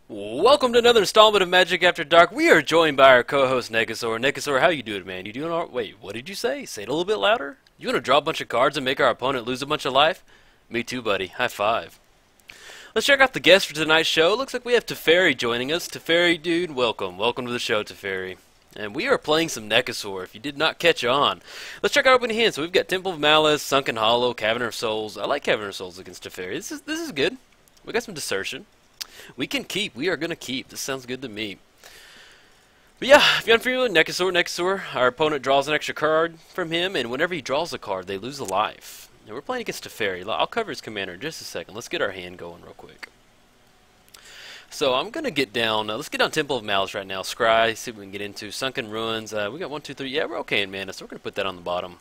Welcome to another installment of Magic After Dark. We are joined by our co-host Nekusar. Nekusar, how you doing, man? You doing all right? Wait, what did you say? Say it a little bit louder. You want to draw a bunch of cards and make our opponent lose a bunch of life? Me too, buddy. High five. Let's check out the guest for tonight's show. Looks like we have Teferi joining us. Teferi, dude, welcome. Welcome to the show, Teferi. And we are playing some Nekusar, if you did not catch on. Let's check our opening hand. So we've got Temple of Malice, Sunken Hollow, Cavern of Souls. I like Cavern of Souls against Teferi. This is good. We got some Desertion. We can keep. We are going to keep. This sounds good to me. But yeah, if you're unfamiliar with Nekusar, our opponent draws an extra card from him, and whenever he draws a card, they lose a life. And we're playing against Teferi. I'll cover his commander in just a second. Let's get our hand going real quick. So I'm going to get down, let's get down Temple of Malice right now. Scry, see what we can get into. Sunken Ruins, we got 1, 2, 3. Yeah, we're okay in mana, so we're going to put that on the bottom.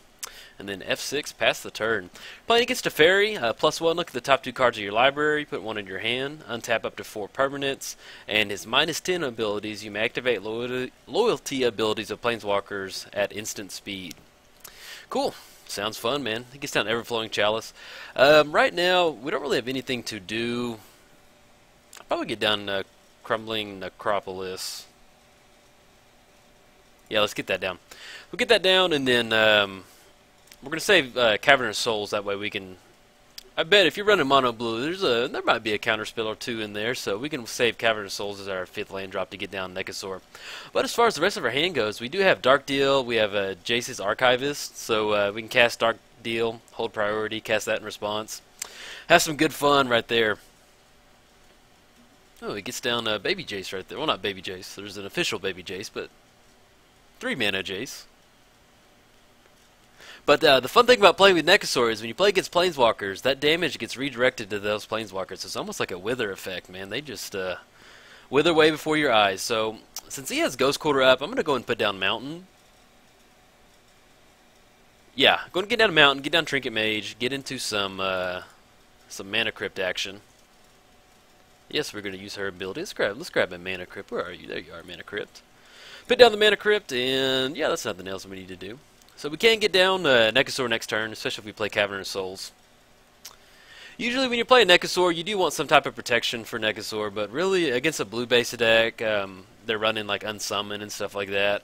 And then F6, pass the turn. Playing against Teferi, +1, look at the top 2 cards of your library, put 1 in your hand, untap up to 4 permanents, and his -10 abilities, you may activate loyalty abilities of Planeswalkers at instant speed. Cool. Sounds fun, man. He gets down Everflowing Chalice. Right now, we don't really have anything to do. I'll probably get down Crumbling Necropolis. Yeah, let's get that down. We'll get that down, and then we're going to save Cavern of Souls. That way we can... I bet if you're running mono blue, there might be a counter spell or 2 in there, so we can save Cavern of Souls as our 5th land drop to get down Nekusar. But as far as the rest of our hand goes, we do have Dark Deal, we have Jace's Archivist, so we can cast Dark Deal, hold priority, cast that in response. Have some good fun right there. Oh, he gets down Baby Jace right there. Well, not Baby Jace, there's an official Baby Jace, but 3 mana Jace. But the fun thing about playing with Nekusar is when you play against Planeswalkers, that damage gets redirected to those Planeswalkers. It's almost like a wither effect, man. They just wither away before your eyes. So since he has Ghost Quarter up, I'm going to go and put down Mountain. Yeah, going to get down Mountain, get down Trinket Mage, get into some Mana Crypt action. Yes, we're going to use her ability. Let's grab a Mana Crypt. Where are you? There you are, Mana Crypt. Put down the Mana Crypt, and yeah, that's nothing else we need to do. So we can get down Nekusar next turn, especially if we play Cavern of Souls. Usually when you play a Nekusar, you do want some type of protection for Nekusar, but really against a blue-based deck, they're running like Unsummon and stuff like that,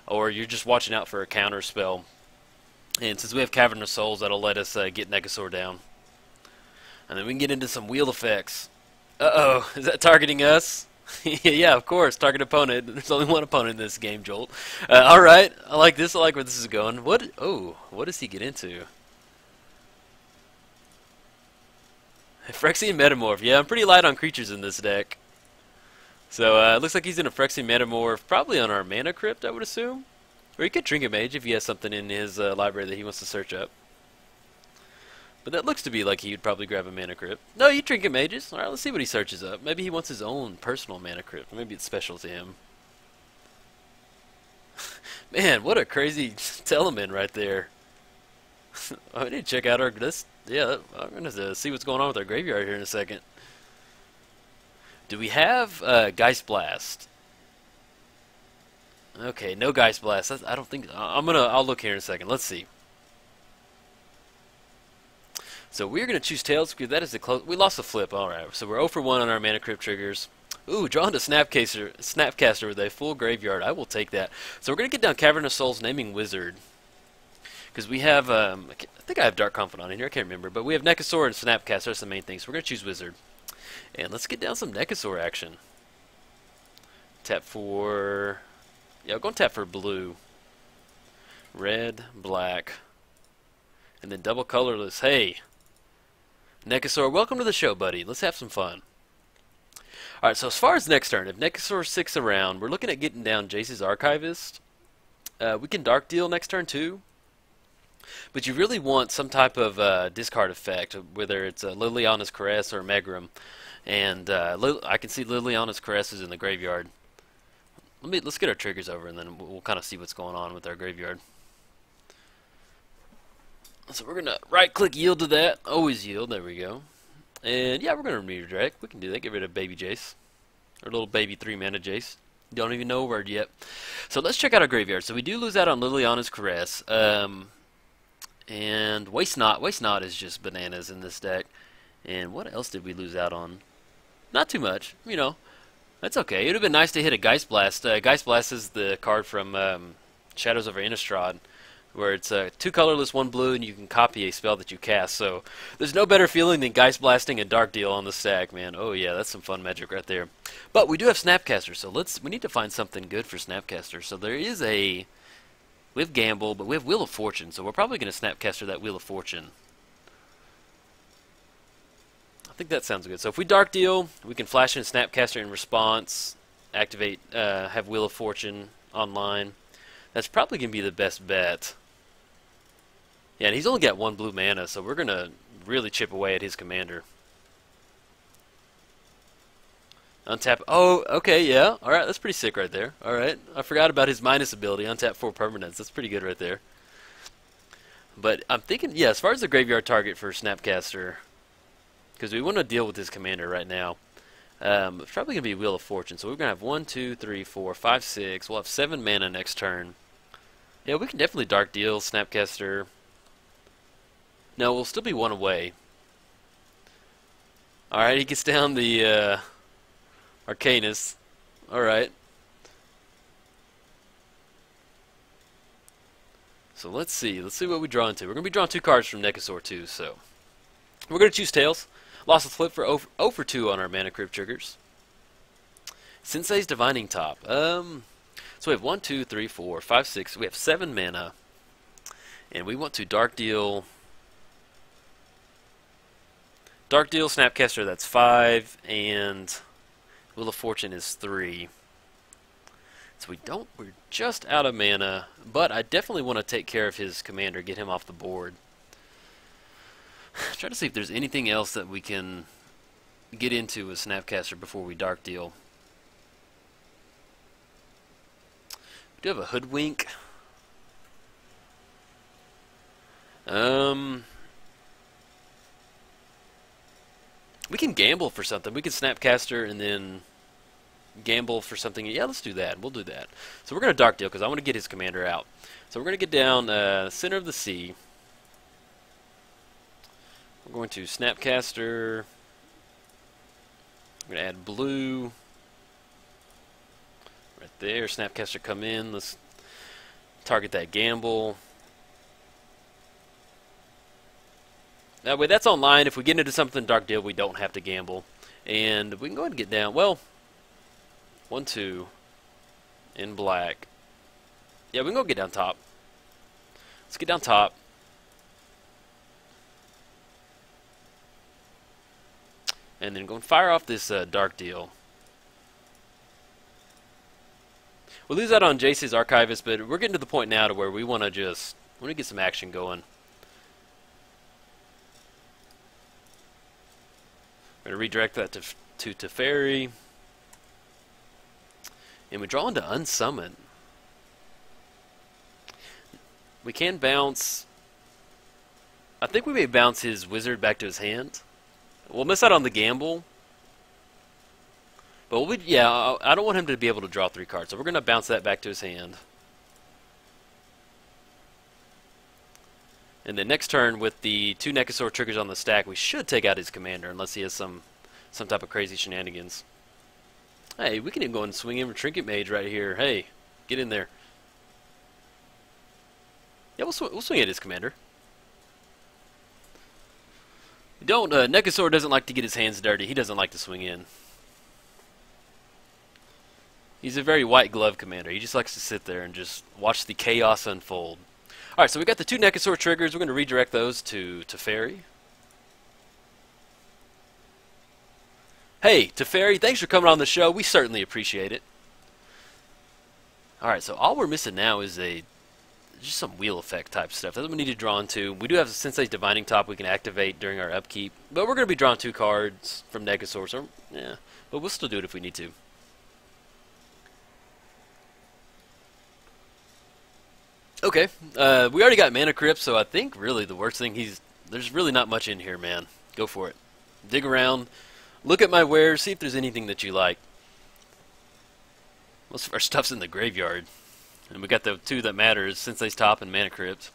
or you're just watching out for a counter spell. And since we have Cavern of Souls, that'll let us get Nekusar down. And then we can get into some wheel effects. Uh-oh, is that targeting us? Yeah, of course, target opponent. There's only one opponent in this game, Jolt. Alright, I like this. I like where this is going. What does he get into? Phyrexian Metamorph. Yeah, I'm pretty light on creatures in this deck. So, it looks like he's in a Phyrexian Metamorph, probably on our Mana Crypt, I would assume. Or he could Trinket Mage if he has something in his library that he wants to search up. But that looks to be like he would probably grab a Mana Crypt. No, you Trinket Mages. Alright, let's see what he searches up. Maybe he wants his own personal Mana Crypt. Maybe it's special to him. Man, what a crazy Telemann right there. I need to check out our... yeah, I'm going to see what's going on with our graveyard here in a second. Do we have Geist Blast? Okay, no Geist Blast. I don't think... I'll look here in a second. Let's see. So we're going to choose Tails because that is the close. We lost the flip. Alright, so we're 0 for 1 on our Mana Crypt triggers. Ooh, drawn to Snapcaster with a full graveyard. I will take that. So we're going to get down Cavern of Souls, naming Wizard. Because we have, I think I have Dark Confidant in here. I can't remember. But we have Nekusar and Snapcaster. That's the main thing. So we're going to choose Wizard. And let's get down some Nekusar action. Tap for... yeah, we're going to tap for blue. Red, black. And then double colorless. Hey! Nekusar, welcome to the show, buddy. Let's have some fun. Alright, so as far as next turn, if Nekusar sticks around, we're looking at getting down Jace's Archivist. We can Dark Deal next turn, too. But you really want some type of discard effect, whether it's Liliana's Caress or Megrim. And I can see Liliana's Caress is in the graveyard. Let's get our triggers over, and then we'll kind of see what's going on with our graveyard. So we're going to right-click yield to that. Always yield. There we go. And yeah, we're going to redirect. We can do that. Get rid of Baby Jace. Or little baby 3-mana Jace. Don't even know a word yet. So let's check out our graveyard. So we do lose out on Liliana's Caress. And Waste Not. Waste Not is just bananas in this deck. And what else did we lose out on? Not too much. You know, That's okay. It would have been nice to hit a Geist Blast. Geist Blast is the card from Shadows over Innistrad, where it's 2 colorless, 1 blue, and you can copy a spell that you cast. So there's no better feeling than Geist Blasting and Dark Deal on the stack, man. Oh yeah, that's some fun magic right there. But we do have Snapcaster, so we need to find something good for Snapcaster. So there is we have Gamble, but we have Wheel of Fortune, so we're probably going to Snapcaster that Wheel of Fortune. I think that sounds good. So if we Dark Deal, we can flash in Snapcaster in response, activate, have Wheel of Fortune online. That's probably going to be the best bet. Yeah, and he's only got 1 blue mana, so we're going to really chip away at his commander. Untap. Oh, okay, yeah. Alright, that's pretty sick right there. Alright, I forgot about his minus ability. Untap 4 permanents. That's pretty good right there. But I'm thinking, yeah, as far as the graveyard target for Snapcaster, because we want to deal with his commander right now, it's probably going to be Wheel of Fortune. So we're going to have 1, 2, 3, 4, 5, 6. We'll have 7 mana next turn. Yeah, we can definitely Dark Deal, Snapcaster. No, we'll still be 1 away. Alright, he gets down the Arcanus. Alright. So let's see. Let's see what we draw into. We're going to be drawing 2 cards from Nekusar too, so we're going to choose Tails. Lost the flip for 0 for 2 on our Mana Crypt triggers. Sensei's Divining Top. So we have 1, 2, 3, 4, 5, 6. We have 7 mana. And we want to Dark Deal Snapcaster, that's 5, and Wheel of Fortune is 3. So we're just out of mana, but I definitely want to take care of his commander, get him off the board. Try to see if there's anything else that we can get into with Snapcaster before we Dark Deal. We do have a Hoodwink. We can gamble for something. We can Snapcaster and then gamble for something. Yeah, let's do that. We'll do that. So we're going to Dark Deal because I want to get his commander out. So we're going to get down center of the sea. We're going to Snapcaster. I'm going to add blue. Right there. Snapcaster come in. Let's target that gamble. That way, that's online. If we get into something Dark Deal, we don't have to gamble. And we can go ahead and get down. Well, 1, 2 in black. Yeah, we can go get down top. Let's get down top. And then go and fire off this Dark Deal. We'll lose out on Jace's Archivist, but we're getting to the point now to where we want to get some action going. We're going to redirect that to Teferi. And we draw into Unsummon. We can bounce. I think we may bounce his Wizard back to his hand. We'll miss out on the gamble. But I don't want him to be able to draw 3 cards. So we're going to bounce that back to his hand. And then next turn, with the 2 Nekusar triggers on the stack, we should take out his commander, unless he has some type of crazy shenanigans. Hey, we can even go and swing in with Trinket Mage right here. Hey, get in there. Yeah, we'll swing at his commander. Nekusar doesn't like to get his hands dirty. He doesn't like to swing in. He's a very white glove commander. He just likes to sit there and just watch the chaos unfold. Alright, so we got the 2 Nekusar triggers. We're going to redirect those to Teferi. Hey, Teferi, thanks for coming on the show. We certainly appreciate it. Alright, so all we're missing now is just some wheel effect type stuff. That's what we need to draw into. We do have a Sensei's Divining Top we can activate during our upkeep. But we're going to be drawing 2 cards from Nekusar, so yeah. But we'll still do it if we need to. Okay, we already got Mana Crypt, so I think really the worst thing there's really not much in here, man. Go for it. Dig around, look at my wares, see if there's anything that you like. Most of our stuff's in the graveyard. And we got the 2 that matters, Sensei's Top and Mana Crypt.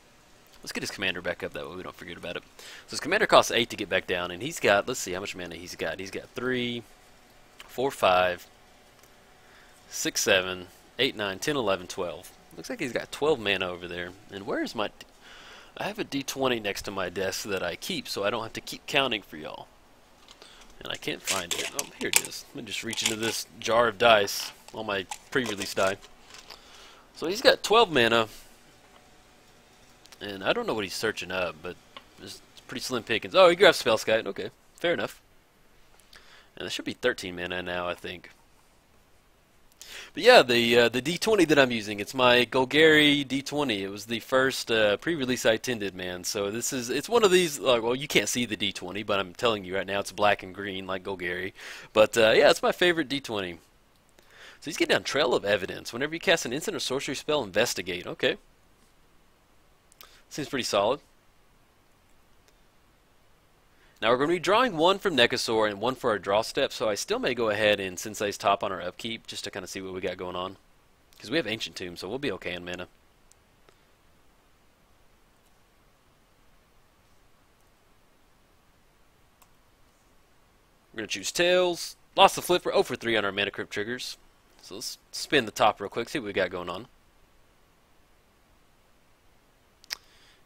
Let's get his commander back up, that way we don't forget about it. So his commander costs 8 to get back down, and he's got, let's see how much mana he's got. He's got 3, 4, 5, 6, 7, 8, 9, 10, 11, 12. Looks like he's got 12 mana over there. And where's my... I have a D20 next to my desk that I keep, so I don't have to keep counting for y'all. And I can't find it. Oh, here it is. Let me just reach into this jar of dice, all my pre-release die. So he's got 12 mana. And I don't know what he's searching up, but it's pretty slim pickings. Oh, he grabs Spellskite. Okay, fair enough. And there should be 13 mana now, I think. But yeah, the D20 that I'm using, it's my Golgari D20. It was the first pre-release I attended, man. So it's one of these, well, you can't see the D20, but I'm telling you right now, it's black and green like Golgari. But yeah, it's my favorite D20. So he's getting down Trail of Evidence. Whenever you cast an instant or sorcery spell, investigate. Okay. Seems pretty solid. Now we're going to be drawing one from Nekusar and one for our draw step, so I still may go ahead and Sensei's top on our upkeep just to kind of see what we got going on. Because we have Ancient Tomb, so we'll be okay in mana. We're going to choose Tails. Lost the flip. We're 0 for 3 on our Mana Crypt triggers. So let's spin the top real quick, see what we got going on.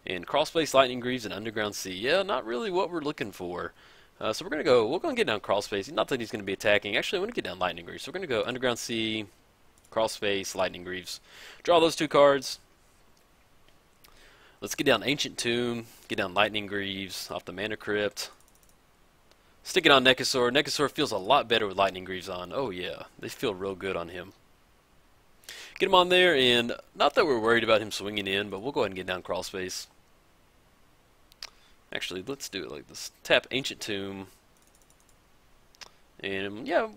And Crawlspace, Lightning Greaves, and Underground Sea. Yeah, not really what we're looking for. So we're going to get down Crawlspace. Not that he's going to be attacking. Actually, I want to get down Lightning Greaves. So we're going to go Underground Sea, Crawlspace, Lightning Greaves. Draw those 2 cards. Let's get down Ancient Tomb, get down Lightning Greaves off the Mana Crypt. Stick it on Nekusar. Nekusar feels a lot better with Lightning Greaves on. Oh yeah, they feel real good on him. Get him on there, and not that we're worried about him swinging in, but we'll go ahead and get down Crawlspace. Actually, let's do it like this. Tap Ancient Tomb. And, yeah,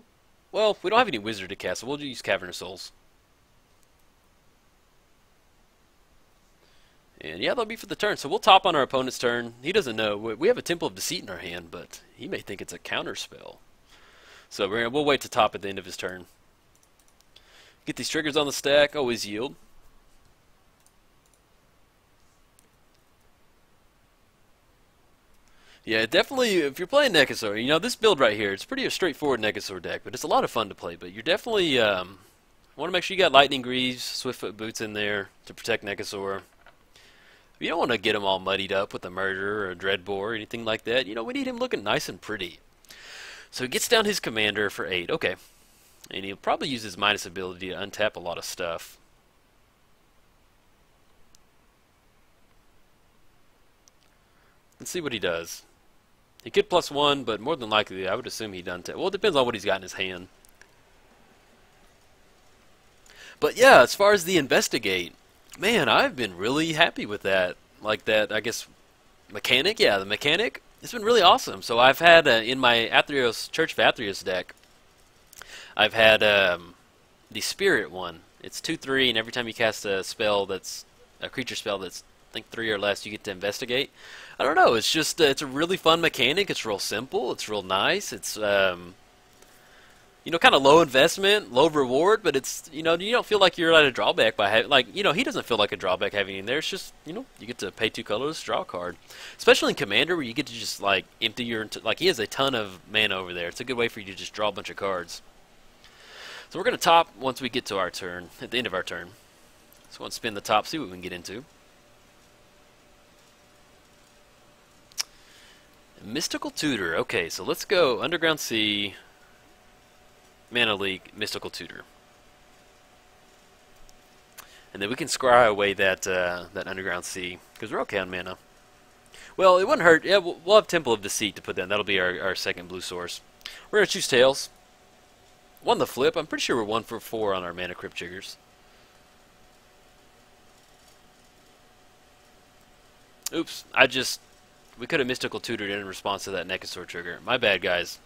well, we don't have any Wizard to cast, so we'll use Cavern of Souls. And, yeah, that'll be for the turn. So we'll top on our opponent's turn. He doesn't know. We have a Temple of Deceit in our hand, but he may think it's a counter spell. So we'll wait to top at the end of his turn. Get these triggers on the stack. Always yield. Yeah, definitely, if you're playing Nekusar, you know, this build right here, it's pretty a straightforward Nekusar deck, but it's a lot of fun to play. But you're definitely, want to make sure you got Lightning Greaves, Swiftfoot Boots in there to protect Nekusar. You don't want to get him all muddied up with a Murderer or a Dreadbore or anything like that. You know, we need him looking nice and pretty. So he gets down his Commander for 8. Okay. And he'll probably use his minus ability to untap a lot of stuff. Let's see what he does. He could +1, but more than likely, I would assume he'd untap. Well, it depends on what he's got in his hand. But yeah, as far as the Investigate, man, I've been really happy with that. Like that, I guess, mechanic? Yeah, the mechanic. It's been really awesome. So I've had, in my Athreos, Church of Athreos deck, I've had the Spirit one. It's 2/3, and every time you cast a spell that's a creature spell that's I think 3 or less, you get to investigate. I don't know. It's just it's a really fun mechanic. It's real simple. It's real nice. It's you know, kind of low investment, low reward, but it's, you know, you don't feel like you're at a drawback by having, like, you know, he doesn't feel like a drawback having in there. It's just, you know, you get to pay 2 colors, draw a card. Especially in Commander, where you get to just like empty your, like, he has a ton of mana over there. It's a good way for you to just draw a bunch of cards. So we're going to top once we get to our turn, at the end of our turn. So we'll spin the top, see what we can get into. Mystical Tutor. Okay, so let's go Underground Sea, Mana Leak, Mystical Tutor. And then we can scry away that that Underground Sea, because we're okay on mana. Well, it wouldn't hurt. Yeah, we'll have Temple of Deceit to put in. That'll be our second blue source. We're going to choose Tails. Won the flip. I'm pretty sure we're 1 for 4 on our Mana Crypt triggers. Oops, we could have Mystical Tutored in response to that Nekusar trigger. My bad, guys.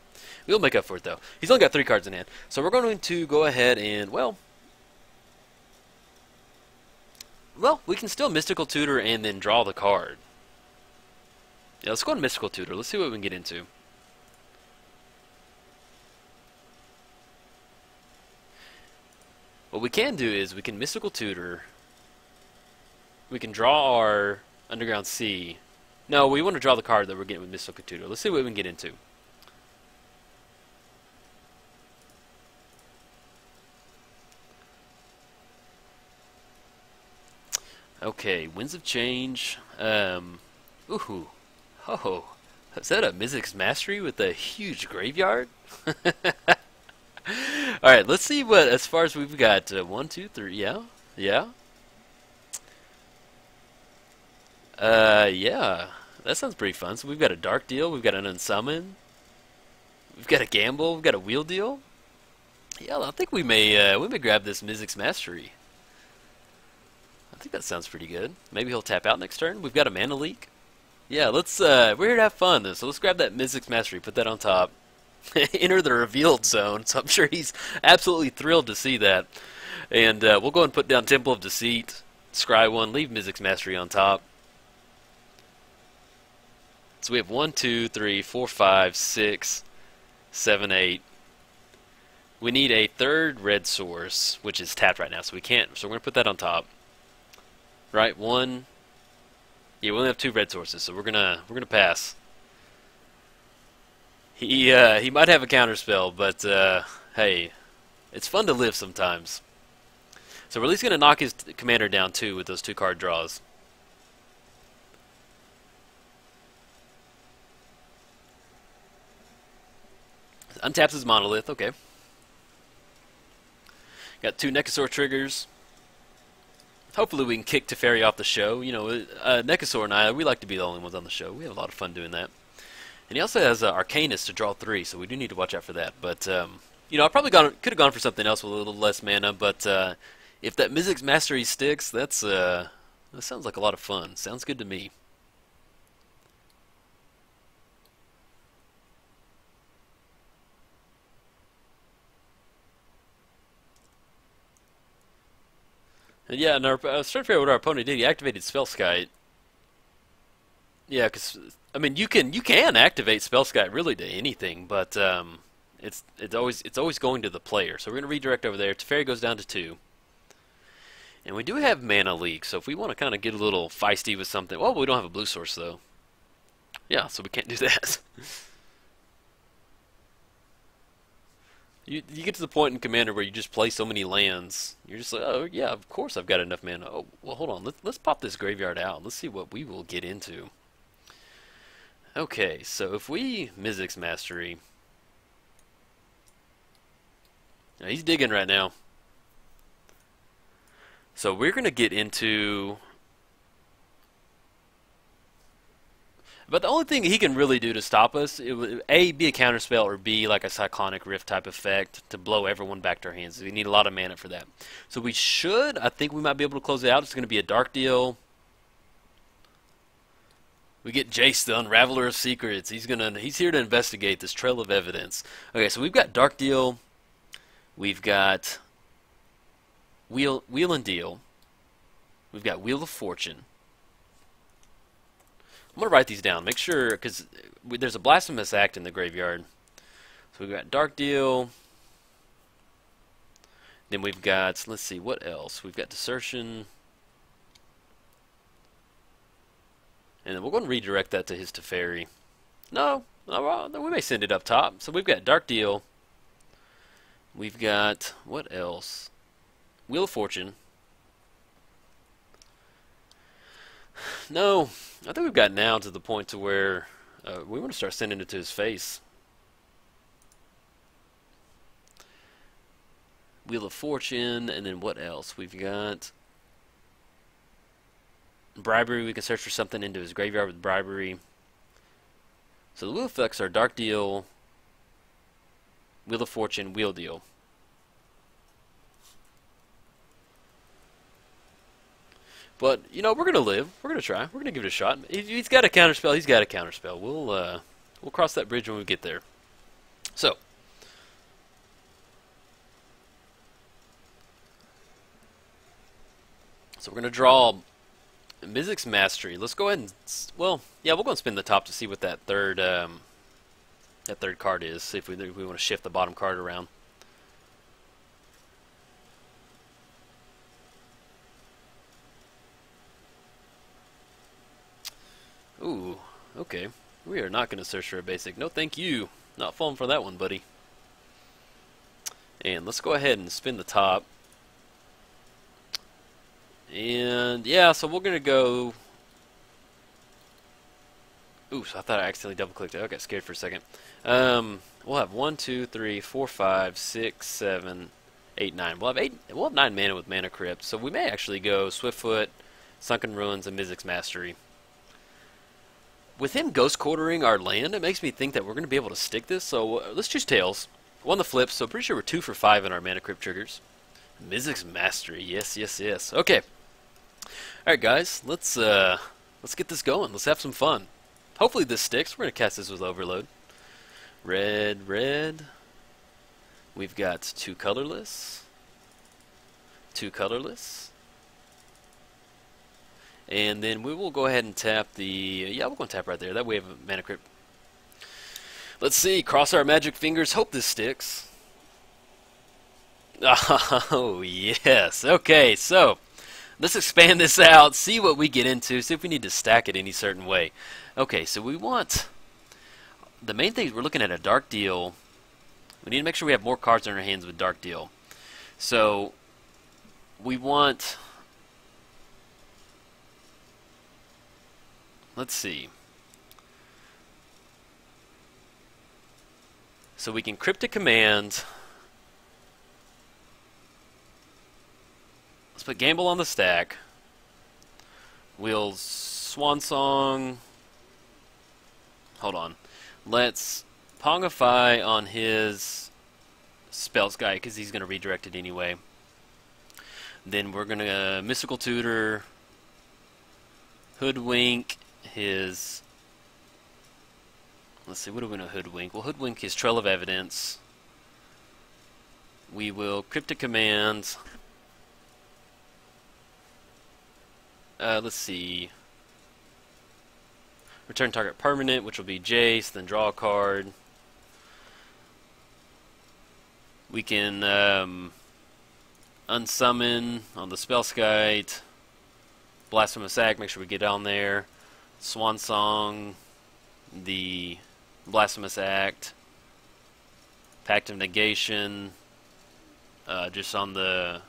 We'll make up for it, though. He's only got 3 cards in hand. So we're going to go ahead and, well, we can still Mystical Tutor and then draw the card. Yeah, let's go on Mystical Tutor. Let's see what we can get into. What we can do is we can Mystical Tutor. We can draw our Underground Sea. No, we want to draw the card that we're getting with Mystical Tutor. Let's see what we can get into. Okay, Winds of Change. Ooh, oh, is that a Mizzix Mastery with a huge graveyard? All right, let's see what as far as we've got. 1, 2, 3. Yeah, yeah, yeah. That sounds pretty fun. So we've got a Dark Deal, we've got an Unsummon, we've got a Gamble, we've got a Wheel Deal. Yeah, I think we may grab this Mizzix Mastery. I think that sounds pretty good. Maybe he'll tap out next turn. We've got a Mana Leak. Yeah, let's. We're here to have fun, though. So let's grab that Mizzix Mastery, put that on top, enter the revealed zone. So I'm sure he's absolutely thrilled to see that. And we'll go and put down Temple of Deceit, scry one, leave Mizzix Mastery on top. So we have 1, 2, 3, 4, 5, 6, 7, 8. We need a third red source, which is tapped right now, so we can't. So we're gonna put that on top. Right, one. Yeah, we only have 2 red sources, so we're gonna pass. He might have a counter spell, but hey, it's fun to live sometimes. So we're at least gonna knock his commander down too with those 2 card draws. Untaps his monolith. Okay. Got 2 Nekusar triggers. Hopefully we can kick Teferi off the show. You know, Nekusar and I, we like to be the only ones on the show. We have a lot of fun doing that. And he also has Arcanist to draw 3, so we do need to watch out for that. But, you know, I probably could have gone for something else with a little less mana, but if that Mizzix Mastery sticks, that sounds like a lot of fun. Sounds good to me. And yeah, and I was trying to figure out what our opponent did. He activated Spellskite. Yeah, because I mean, you can activate Spellskite really to anything, but it's always going to the player. So we're gonna redirect over there. Teferi goes down to 2, and we do have Mana Leak. So if we want to kind of get a little feisty with something, well, we don't have a blue source though. Yeah, so we can't do that. You get to the point in Commander where you just play so many lands. You're just like, oh yeah, of course I've got enough mana. Oh well, hold on. Let's pop this graveyard out. Let's see what we will get into. Okay, so if we Mizzix Mastery, now he's digging right now. So we're gonna get into. But the only thing he can really do to stop us, it would A, be a counterspell, or B, like a Cyclonic Rift type effect to blow everyone back to our hands. We need a lot of mana for that. So we should, I think we might be able to close it out. It's going to be a Dark Deal. We get Jace, the Unraveler of Secrets. He's here to investigate this trail of evidence. Okay, so we've got Dark Deal. We've got Wheel and Deal. We've got Wheel of Fortune. I'm going to write these down, make sure, because there's a Blasphemous Act in the graveyard. So we've got Dark Deal. Then we've got, let's see, what else? We've got Desertion. And then we're going to redirect that to his Teferi. No, we may send it up top. So we've got Dark Deal. We've got, what else? Wheel of Fortune. No, I think we've got now to the point to where we want to start sending it to his face. Wheel of Fortune, and then what else? We've got Bribery. We can search for something into his graveyard with Bribery. So the wheel effects are Dark Deal, Wheel of Fortune, Wheel Deal. But, you know, we're going to live. We're going to try. We're going to give it a shot. If he's got a counterspell, he's got a counterspell. We'll cross that bridge when we get there. So we're going to draw Mizzix Mastery. Let's go ahead and, well, yeah, we'll go and spin the top to see what that third card is. See if we want to shift the bottom card around. Ooh, okay. We are not going to search for a basic. No, thank you. Not falling for that one, buddy. And let's go ahead and spin the top. And yeah, so we're gonna go. Oops, I thought I accidentally double clicked it. I got scared for a second. We'll have 1, 2, 3, 4, 5, 6, 7, 8, 9. We'll have 8. We'll have 9 mana with Mana Crypt. So we may actually go Swiftfoot, Sunken Ruins, and Mizzix's Mastery. With him ghost quartering our land, it makes me think that we're going to be able to stick this. So let's choose Tails. 1 the flips, so pretty sure we're 2 for 5 in our Mana Crypt triggers. Mizzix's Mastery, yes, yes, yes. Okay. Alright guys, let's get this going. Let's have some fun. Hopefully this sticks. We're going to cast this with Overload. Red, red. We've got 2 colorless. 2 colorless. And then we will go ahead and tap the... yeah, we're going to tap right there. That way we have a Mana Crypt. Let's see. Cross our magic fingers. Hope this sticks. Oh, yes. Okay, so... let's expand this out, see what we get into, see if we need to stack it any certain way. Okay, so we want... the main thing is we're looking at a Dark Deal. We need to make sure we have more cards in our hands with Dark Deal. So, we want... let's see. So we can Cryptic Command... let's put Gamble on the stack. We'll Swan Song. Hold on. Let's Pongify on his Spells guy because he's going to redirect it anyway. Then we're going to Mystical Tutor. Hoodwink his... let's see, what are we going to hoodwink? We'll hoodwink his Trail of Evidence. We will Cryptic Command... let's see. Return target permanent, which will be Jace, then draw a card. We can unsummon on the Spellskite. Blasphemous Act, make sure we get on there. Swan Song, the Blasphemous Act. Pact of Negation, just on the...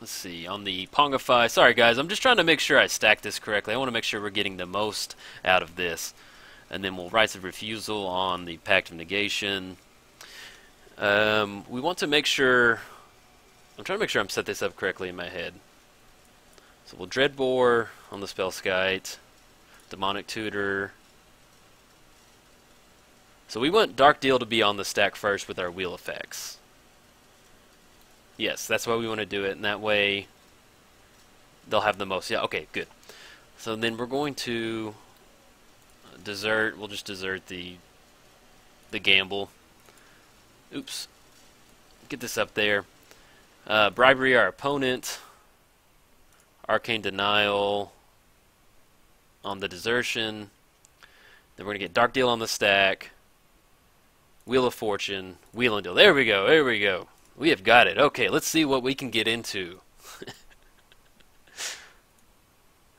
let's see, on the Pongify. Sorry guys, I'm just trying to make sure I stack this correctly. I want to make sure we're getting the most out of this. And then we'll Rights of Refusal on the Pact of Negation. We want to make sure... I'm trying to make sure I'm set this up correctly in my head. So we'll Dreadbore on the Spellskite. Demonic Tutor. So we want Dark Deal to be on the stack first with our wheel effects. Yes, that's why we want to do it, and that way they'll have the most. Yeah, okay, good. So then we're going to desert. We'll just desert the gamble. Oops. Get this up there. Bribery our opponent. Arcane Denial on the desertion. Then we're going to get Dark Deal on the stack. Wheel of Fortune. Wheel and Deal. There we go, there we go. We have got it. Okay, let's see what we can get into.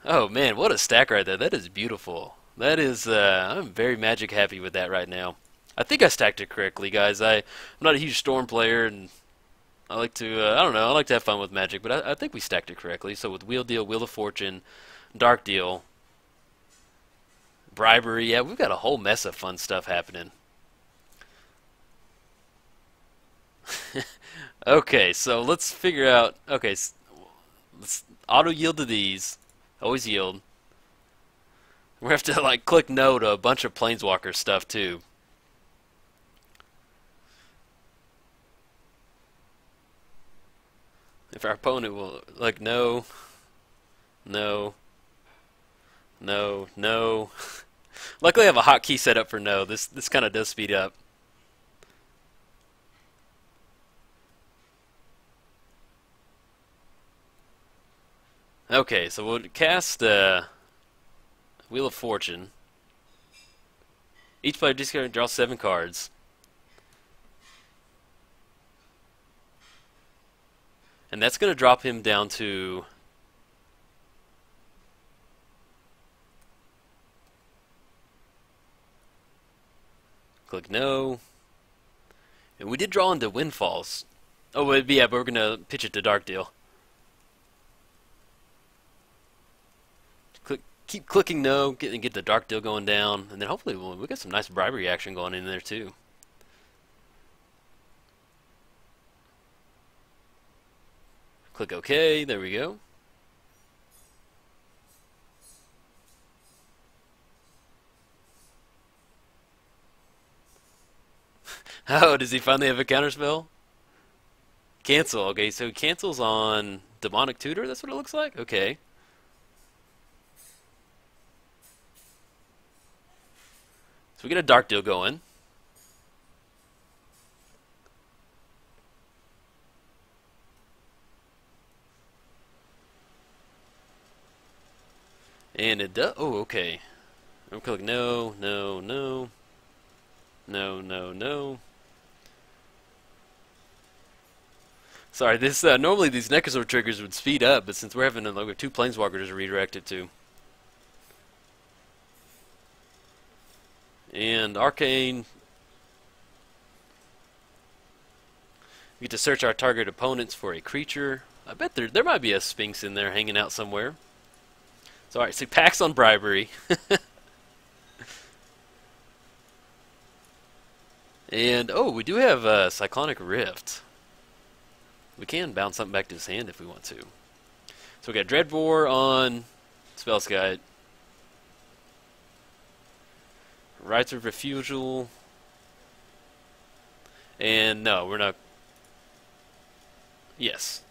Oh man, what a stack right there. That is beautiful. That is, I'm very Magic happy with that right now. I think I stacked it correctly, guys. I'm not a huge Storm player, and I like to, I don't know, I like to have fun with Magic, but I think we stacked it correctly. So with Wheel Deal, Wheel of Fortune, Dark Deal, Bribery, yeah, we've got a whole mess of fun stuff happening. Okay, so let's figure out... okay, let's auto-yield to these. Always yield. We have to, like, click no to a bunch of Planeswalker stuff, too. If our opponent will... like, no. No. No. No. Luckily I have a hotkey set up for no. This kind of does speed up. Okay, so we'll cast Wheel of Fortune. Each player discard and draw 7 cards. And that's going to drop him down to... click no. And we did draw into Windfalls. Oh, yeah, but we're going to pitch it to Dark Deal. keep clicking no, get the dark deal going down, and then hopefully we'll get some nice bribery action going in there too. Click OK. There we go. Oh, does he finally have a counterspell? Cancel. Okay, so he cancels on Demonic Tutor. That's what it looks like. Okay. So we get a dark deal going. And it does. Oh, okay. I'm clicking no, no, no, no, no, no. Sorry, this normally these Nekusar triggers would speed up, but since we're having like 2 planeswalkers to redirect it to. And Arcane. We get to search our target opponents for a creature. I bet there might be a Sphinx in there hanging out somewhere. So alright, so packs on bribery. And oh, we do have a Cyclonic Rift. We can bounce something back to his hand if we want to. So we got Dreadbore on Spellskite. Rites of Refusal. And no, we're not. Yes.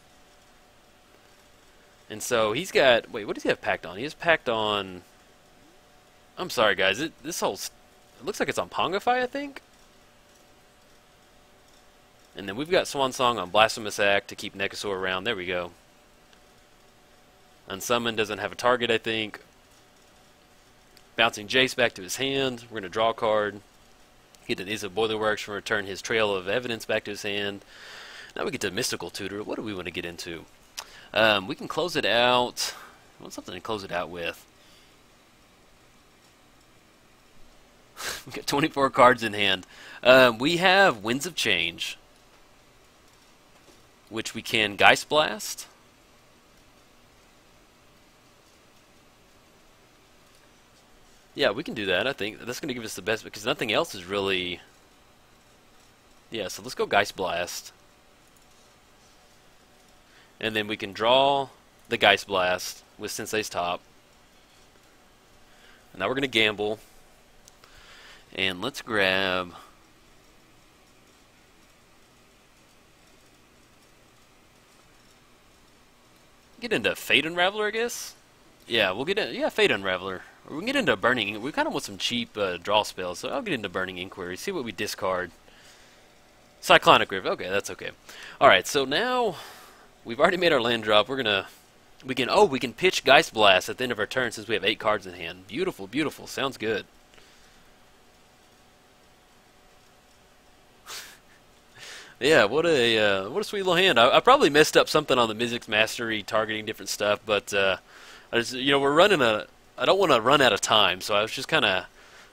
And so he's got. Wait, what does he have packed on? He has packed on. I'm sorry, guys. This whole. It looks like it's on Pongify, I think. And then we've got Swan Song on Blasphemous Act to keep Nekusar around. There we go. Unsummon doesn't have a target, I think. Bouncing Jace back to his hand. We're going to draw a card. Get an Is of Boilerworks and return his Trail of Evidence back to his hand. Now we get to Mystical Tutor. What do we want to get into? We can close it out. I want something to close it out with. We've got 24 cards in hand. We have Winds of Change, which we can Geist Blast. Yeah, we can do that. I think that's going to give us the best, because nothing else is really. Yeah, so let's go Geist Blast. And then we can draw the Geist Blast with Sensei's Top. And now we're going to gamble. And let's grab. Get into Fate Unraveler, I guess? Yeah, we'll get in. Yeah, Fate Unraveler. Or we can get into Burning. We kind of want some cheap draw spells, so I'll get into Burning Inquiry. See what we discard. Cyclonic Rift. Okay, that's okay. Alright, so now we've already made our land drop. We're gonna. We can pitch Geist Blast at the end of our turn since we have 8 cards in hand. Beautiful, beautiful. Sounds good. Yeah, what a sweet little hand. I probably messed up something on the Mizzix Mastery targeting different stuff, but I just, we're running I don't want to run out of time, so I was just kind of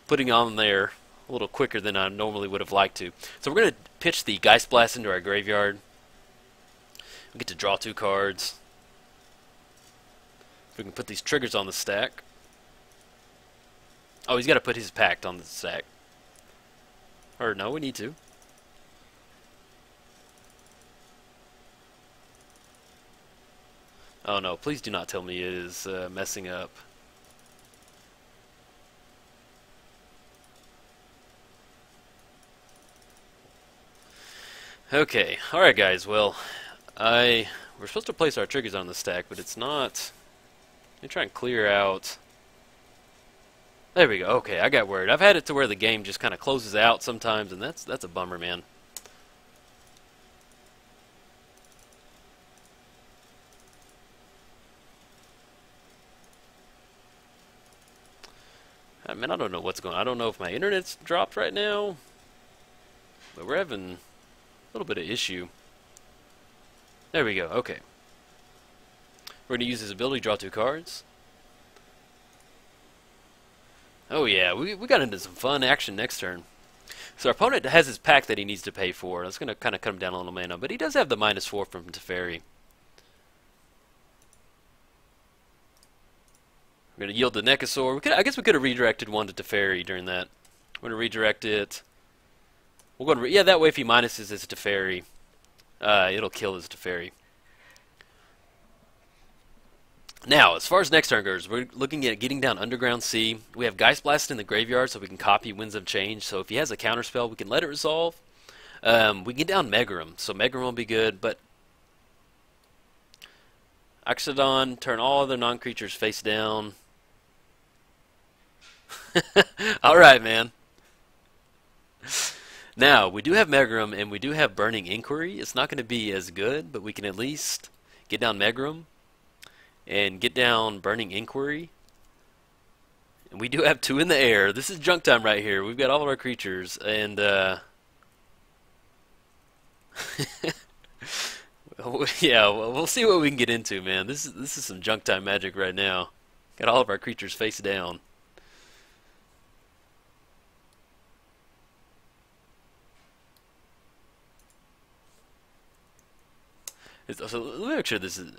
putting on there a little quicker than I normally would have liked to. So we're going to pitch the Geist Blast into our graveyard. We get to draw 2 cards. We can put these triggers on the stack. Oh, he's got to put his pact on the stack. Or no, we need to. Oh no, please do not tell me it is messing up. Okay, alright guys, well, we're supposed to place our triggers on the stack, but it's not. Let me try and clear out. There we go, okay, I got worried. I've had it to where the game just kind of closes out sometimes, and that's a bummer, man. I mean, I don't know what's going on. I don't know if my internet's dropped right now, but we're having a little bit of issue. There we go. Okay. We're going to use his ability to draw 2 cards. Oh yeah, we got into some fun action next turn. So our opponent has his pack that he needs to pay for. That's going to kind of cut him down a little mana, but he does have the -4 from Teferi. We're going to yield the Nekusar. I guess we could have redirected one to Teferi during that. We're going to redirect it. We'll go to, yeah, that way if he minuses his Teferi, it'll kill his Teferi. Now, as far as next turn goes, we're looking at getting down Underground Sea. We have Geist Blast in the graveyard, so we can copy Winds of Change. So if he has a counterspell, we can let it resolve. We can get down Megarum, so Megarum will be good, but Oxodon, turn all other non-creatures face down. Alright, man. Now, we do have Megarum, and we do have Burning Inquiry. It's not going to be as good, but we can at least get down Megarum and get down Burning Inquiry. And we do have 2 in the air. This is junk time right here. We've got all of our creatures, and yeah, well, we'll see what we can get into, man. This is some junk time magic right now. Got all of our creatures face down. So let me make sure this is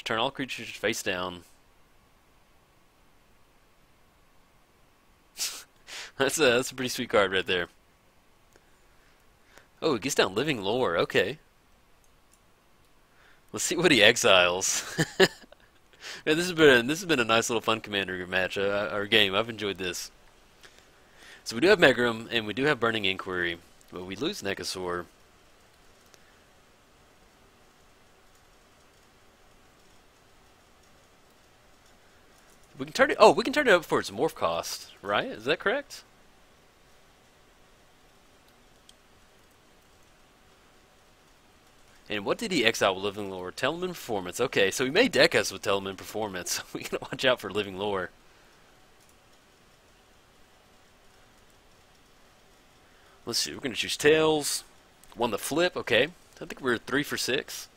turn all creatures face down. That's a pretty sweet card right there. Oh, it gets down Living Lore. Okay. Let's see what he exiles. Man, this has been a nice little fun commander match or game. I've enjoyed this. So we do have Megarum and we do have Burning Inquiry, but we lose Nekusar. We can turn it. Oh, we can turn it up for its morph cost, right? Is that correct? And what did he exile with Living Lore? Telemann Performance. Okay, so he may deck us with Telemann Performance. We gotta watch out for Living Lore. Let's see. We're gonna choose Tails. Won the flip. Okay, I think we're 3 for 6.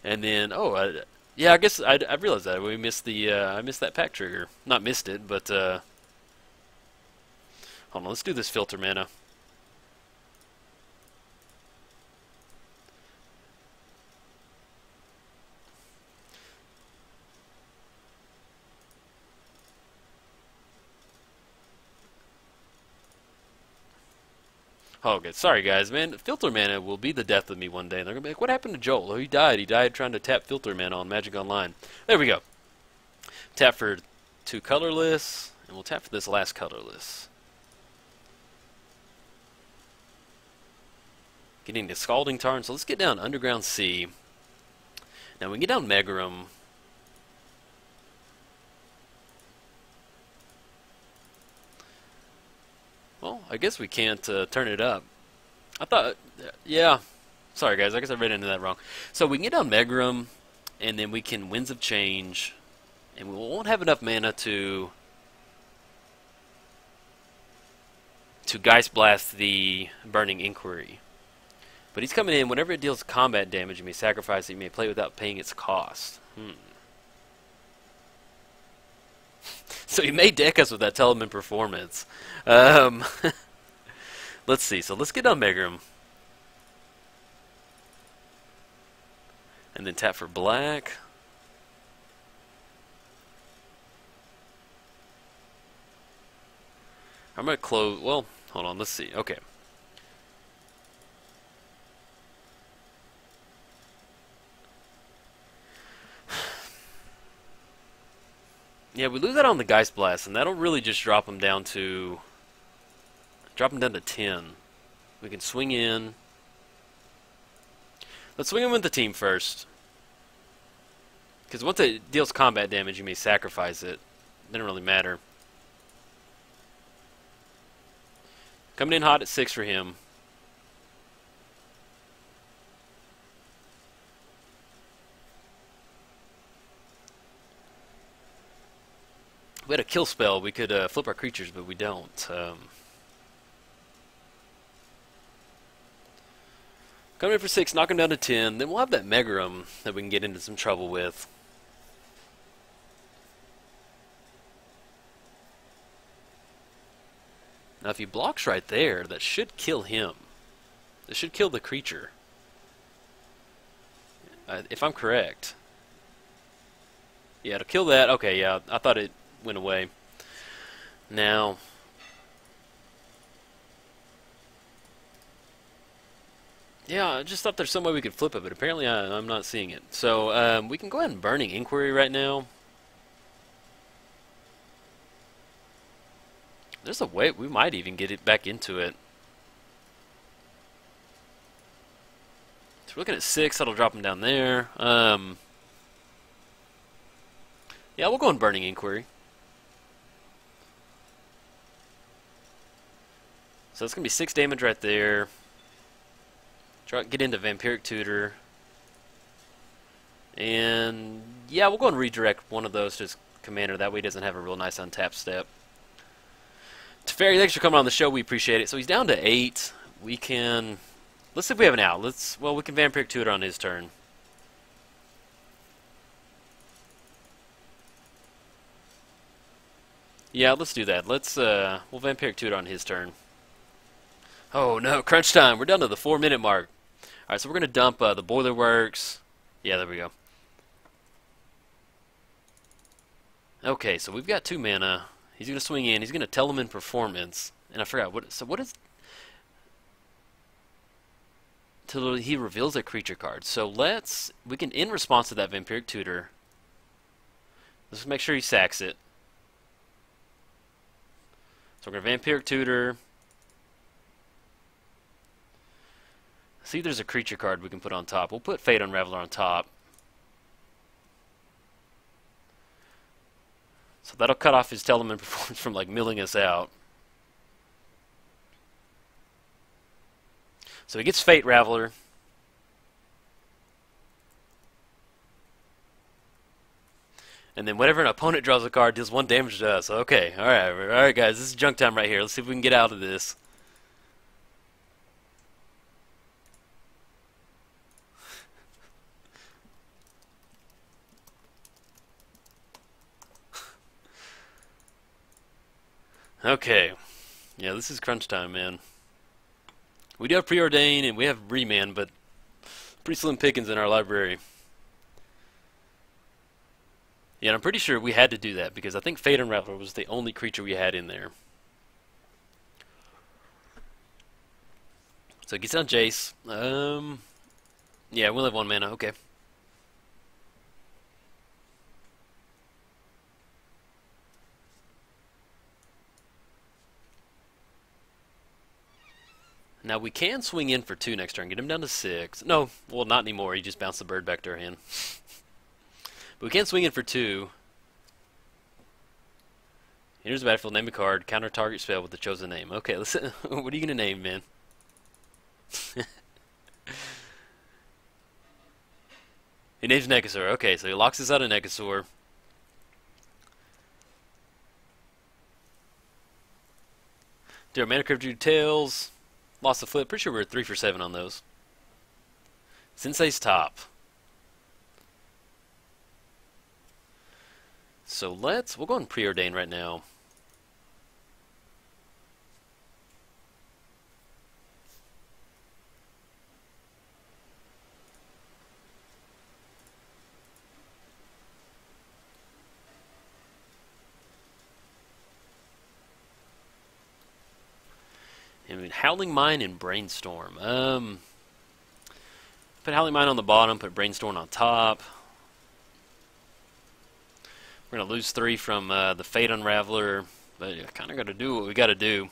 And then, oh, yeah, I guess I realized that we missed the I missed that pack trigger. Not missed it, but hold on. Let's do this filter mana. Oh, okay. Sorry, guys, man. Filter mana will be the death of me one day. And they're going to be like, what happened to Jolt? Oh, he died. He died trying to tap filter mana on Magic Online. There we go. Tap for 2 colorless, and we'll tap for this last colorless. Getting to Scalding Tarn, so let's get down Underground Sea. Now we can get down Megarum. Well, I guess we can't turn it up. I thought, yeah. Sorry, guys. I guess I read into that wrong. So we can get down Megarum, and then we can Winds of Change, and we won't have enough mana to Geist Blast the Burning Inquiry. But he's coming in. Whenever it deals combat damage, you may sacrifice it. You may play without paying its cost. So he may deck us with that Telemann Performance. Let's see. So let's get down Megarum. And then tap for black. I'm going to close. Well, hold on. Let's see. Okay. Yeah, we lose that on the Geist Blast, and that'll really just drop him down to 10. We can swing in. Let's swing him with the team first. Because once it deals combat damage, you may sacrifice it. Doesn't really matter. Coming in hot at 6 for him. If we had a kill spell, we could flip our creatures, but we don't. Coming in for 6, knock him down to 10. Then we'll have that Megarum that we can get into some trouble with. Now, if he blocks right there, that should kill him. That should kill the creature. If I'm correct. Yeah, to kill that. Okay, yeah, I thought it went away. Now, yeah, I just thought there's some way we could flip it, but apparently I'm not seeing it. So we can go ahead and Burning Inquiry right now. There's a way we might even get it back into it. So we're looking at 6. That'll drop him down there. Yeah, we'll go and Burning Inquiry. So it's going to be 6 damage right there. Get into Vampiric Tutor. And yeah, we'll go and redirect one of those to his commander. That way he doesn't have a real nice untapped step. Teferi, thanks for coming on the show. We appreciate it. So he's down to 8. We can... Let's see if we have an out. Well, we can Vampiric Tutor on his turn. Yeah, let's do that. We'll Vampiric Tutor on his turn. Oh no, crunch time. We're down to the 4-minute mark. Alright, so we're going to dump the Boiler Works. Yeah, there we go. Okay, so we've got 2 mana. He's going to swing in. He's going to tell him in Performance. And I forgot, what is... Till he reveals a creature card. So we can, in response to that Vampiric Tutor, let's make sure he sacks it. So we're going to Vampiric Tutor. See if there's a creature card we can put on top. We'll put Fate Unraveler on top. So that'll cut off his Telemann Performance from like milling us out. So he gets Fate Raveler. And then whenever an opponent draws a card, deals 1 damage to us. Okay, alright guys, this is junk time right here. Let's see if we can get out of this. Okay. Yeah, this is crunch time, man. We do have Preordain and we have Remand, but pretty slim pickings in our library. Yeah, and I'm pretty sure we had to do that because I think Fate Unraveler was the only creature we had in there. So it gets down Jace. Yeah, we'll have 1 mana. Okay. Now we can swing in for 2 next turn. Get him down to 6. No, well, not anymore. He just bounced the bird back to our hand. But we can swing in for 2. Here's the battlefield. Name a card. Counter target spell with the chosen name. Okay, let's. What are you gonna name, man? He names Nekusar. Okay, so he locks us out of Nekusar. Do our mana curve do tails. Lost the flip. Pretty sure we're 3 for 7 on those. Sensei's top. So we'll go and Preordain right now. And Howling Mine and Brainstorm. Put Howling Mine on the bottom, put Brainstorm on top. We're going to lose 3 from the Fate Unraveler, but I kind of got to do what we got to do.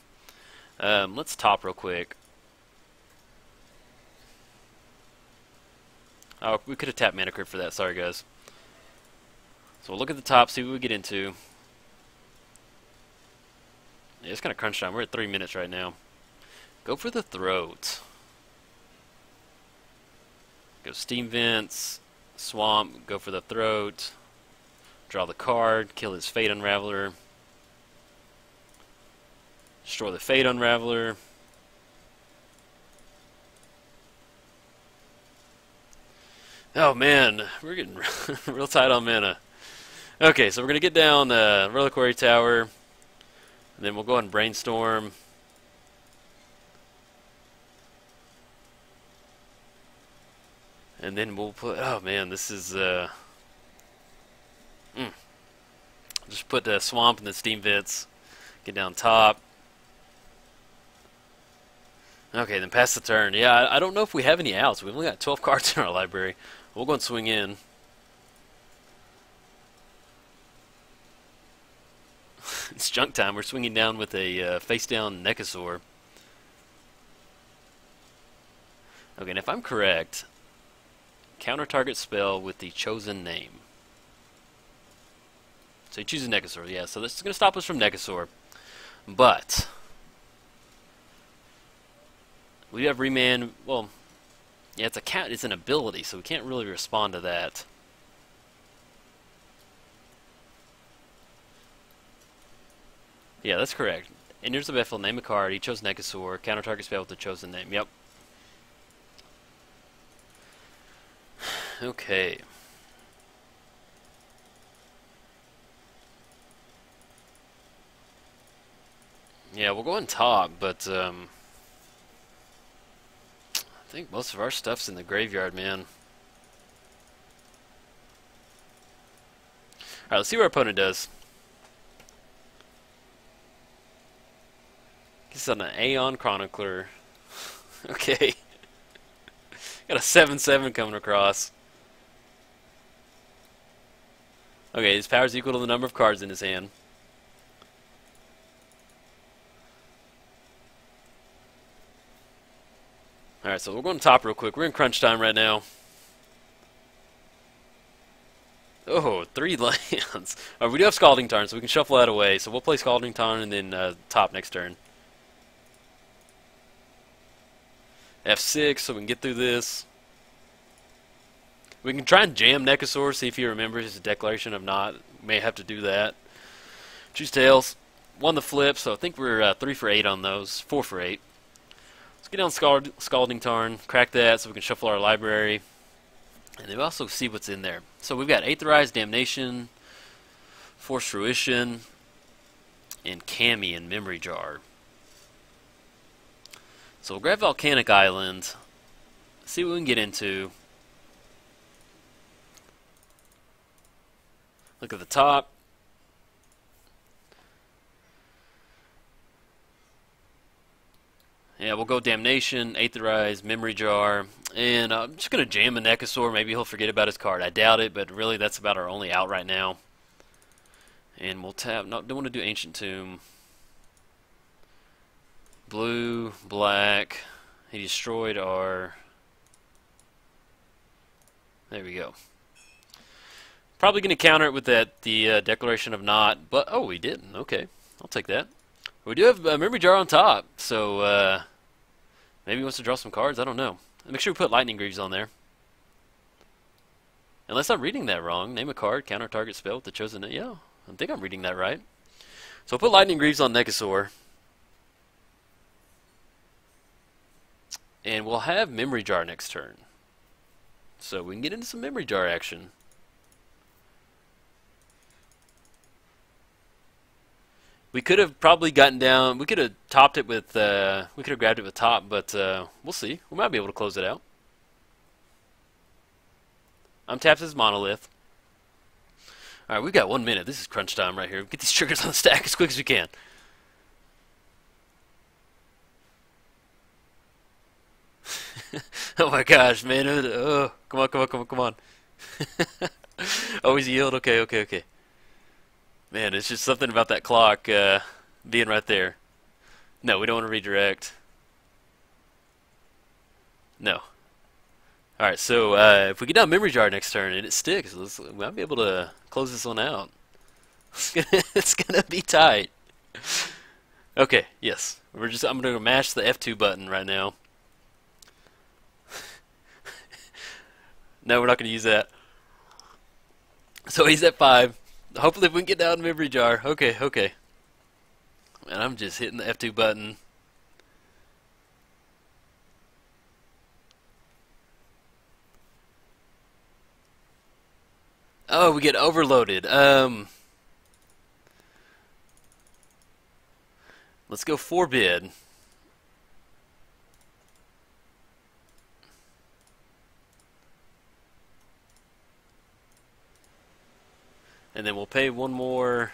Let's top real quick. Oh, we could have tapped Mana Crypt for that. Sorry, guys. So we'll look at the top, see what we get into. Yeah, it's kind of crunch time. We're at 3 minutes right now. Go for the Throat. Go Steam Vents, Swamp, go for the Throat. Draw the card, kill his Fate Unraveler. Destroy the Fate Unraveler. Oh man, we're getting real tight on mana. Okay, so we're going to get down Reliquary Tower. And then we'll go ahead and Brainstorm. And then we'll put... Oh man, this is... Put the swamp in the steam vents. Get down top. Okay, then pass the turn. Yeah, I don't know if we have any outs. We've only got 12 cards in our library. We'll go and swing in. It's junk time. We're swinging down with a face-down Nekusar. Okay, and if I'm correct, counter target spell with the chosen name. So you choose a Nekusar, yeah. So this is going to stop us from Nekusar. But we have Remand. Well, yeah, it's an ability, so we can't really respond to that. Yeah, that's correct. Enters the battlefield, name a card. He chose Nekusar. Counter target spell with the chosen name. Yep. Okay. Yeah, we'll go on top, but I think most of our stuff's in the graveyard, man. Alright, let's see what our opponent does. He's on an Aeon Chronicler. Okay. Got a 7/7 coming across. Okay, his power is equal to the number of cards in his hand. Alright, so we're going to top real quick. We're in crunch time right now. Oh, 3 lands. We do have Scalding Tarn, so we can shuffle that away. So we'll play Scalding Tarn and then top next turn. F6, so we can get through this. We can try and jam Nekusar, see if he remembers his declaration of not. We may have to do that. Choose tails. Won the flip, so I think we're 3 for 8 on those. 4 for 8. Let's get down Scalding Tarn, crack that so we can shuffle our library. And then we also see what's in there. So we've got Aetherized, Damnation, Force Fruition, and Kami and Memory Jar. So we'll grab Volcanic Island, see what we can get into. Look at the top. Yeah, we'll go Damnation, Aetherized, Memory Jar, and I'm just going to jam a Nekusar. Maybe he'll forget about his card. I doubt it, but really that's about our only out right now. And we'll tap, no, don't want to do Ancient Tomb. Blue, black, he destroyed our... There we go. Probably going to counter it with that the Declaration of Not, but oh, we didn't. Okay, I'll take that. We do have a Memory Jar on top, so maybe he wants to draw some cards. I don't know. Make sure we put Lightning Greaves on there. Unless I'm reading that wrong. Name a card, counter target spell with the chosen name. Yeah, I think I'm reading that right. So we'll put Lightning Greaves on Nekusar. And we'll have Memory Jar next turn. So we can get into some Memory Jar action. We could have probably gotten down, we could have topped it with, we could have grabbed it with top, but we'll see. We might be able to close it out. Untaps his Monolith. Alright, we've got 1 minute. This is crunch time right here. Get these triggers on the stack as quick as we can. Oh my gosh, man. Oh, come on, come on, come on, come on. Always yield. Okay, okay, okay. Man, it's just something about that clock being right there. No, we don't want to redirect. No. Alright, so if we get down Memory Jar next turn and it sticks, we might be able to close this one out. It's gonna be tight. Okay, yes. I'm gonna mash the F2 button right now. No, we're not gonna use that. So he's at 5. Hopefully we can get down Memory Jar. Okay, okay. And I'm just hitting the F2 button. Oh, we get overloaded. Let's go Forbid. And then we'll pay one more.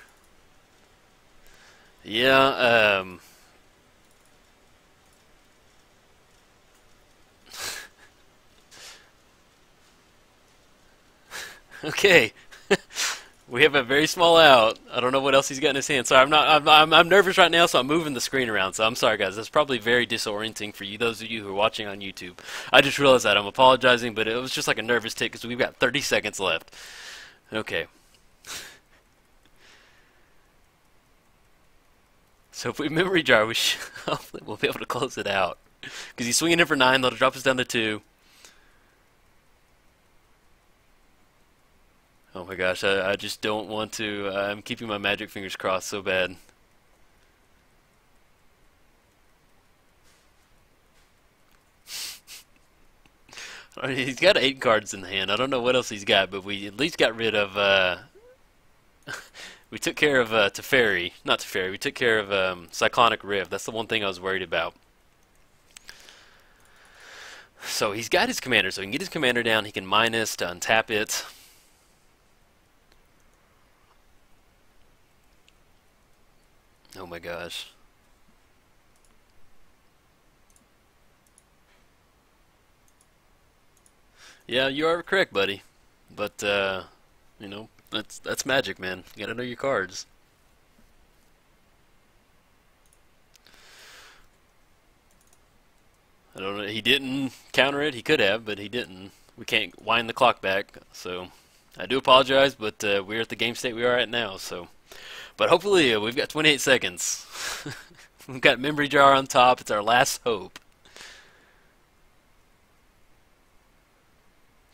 Yeah, okay. We have a very small out. I don't know what else he's got in his hand. Sorry, I'm nervous right now, so I'm moving the screen around. So I'm sorry, guys. That's probably very disorienting for you, those of you who are watching on YouTube. I just realized that. I'm apologizing, but it was just like a nervous tick because we've got 30 seconds left. Okay. So if we memory jar, hopefully we'll be able to close it out. Because he's swinging in for 9. That'll drop us down to 2. Oh my gosh, I just don't want to. I'm keeping my magic fingers crossed so bad. I mean, he's got 8 cards in the hand. I don't know what else he's got, but we at least got rid of. We took care of Teferi. Not Teferi, we took care of Cyclonic Rift. That's the one thing I was worried about. So he's got his commander, so he can get his commander down. He can minus to untap it. Oh my gosh. Yeah, you are correct, buddy. But you know, that's magic, man. You gotta know your cards. I don't know. He didn't counter it. He could have, but he didn't. We can't wind the clock back, so I do apologize. But we're at the game state we are at now, so. But hopefully we've got 28 seconds. We've got memory jar on top. It's our last hope.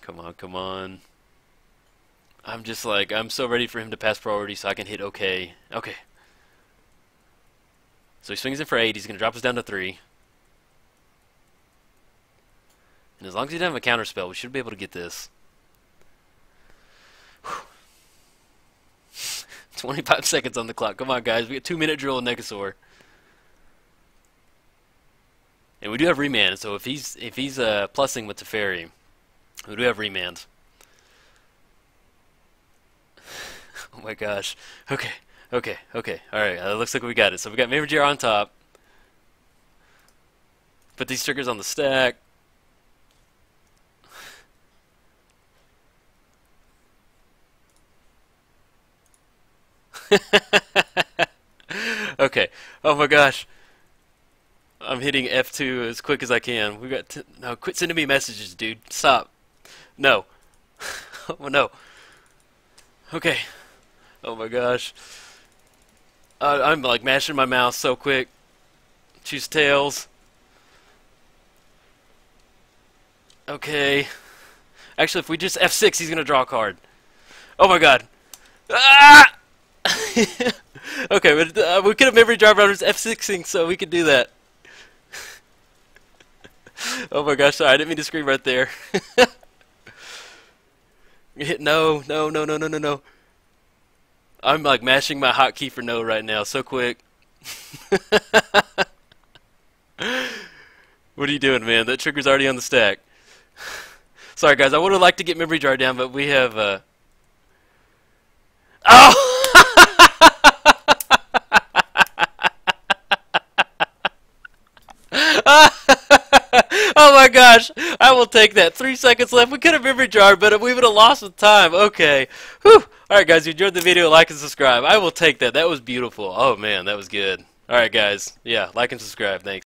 Come on, come on. I'm just like, I'm so ready for him to pass priority so I can hit OK. Okay. So he swings in for 8. He's going to drop us down to 3. And as long as he doesn't have a counter spell, we should be able to get this. 25 seconds on the clock. Come on, guys. We got 2-minute drill in Nekusar. And we do have remand, so if he's plussing with Teferi, we do have remand. Oh my gosh. Okay. Okay. Okay. Alright. Looks like we got it. So we got Memory Jar on top. Put these triggers on the stack. Okay. Oh my gosh. I'm hitting F2 as quick as I can. We got no. Quit sending me messages, dude. Stop. No. Oh no. Okay. Oh my gosh. I'm like mashing my mouse so quick. Choose tails. Okay. Actually, if we just F6, he's gonna draw a card. Oh my god. Ah! Okay, but we could have memory drive routers F6ing, so we could do that. Oh my gosh, sorry, I didn't mean to scream right there. Hit no, no, no, no, no, no, no. I'm like mashing my hotkey for no right now, so quick. What are you doing, man? That trigger's already on the stack. Sorry, guys, I would have liked to get memory jar down, but we have. Oh! Oh my gosh, I will take that. 3 seconds left. We could have memory jar, but we would have lost the time. Okay. Whew. Alright guys, if you enjoyed the video, like and subscribe. I will take that. That was beautiful. Oh man, that was good. Alright guys, yeah, like and subscribe. Thanks.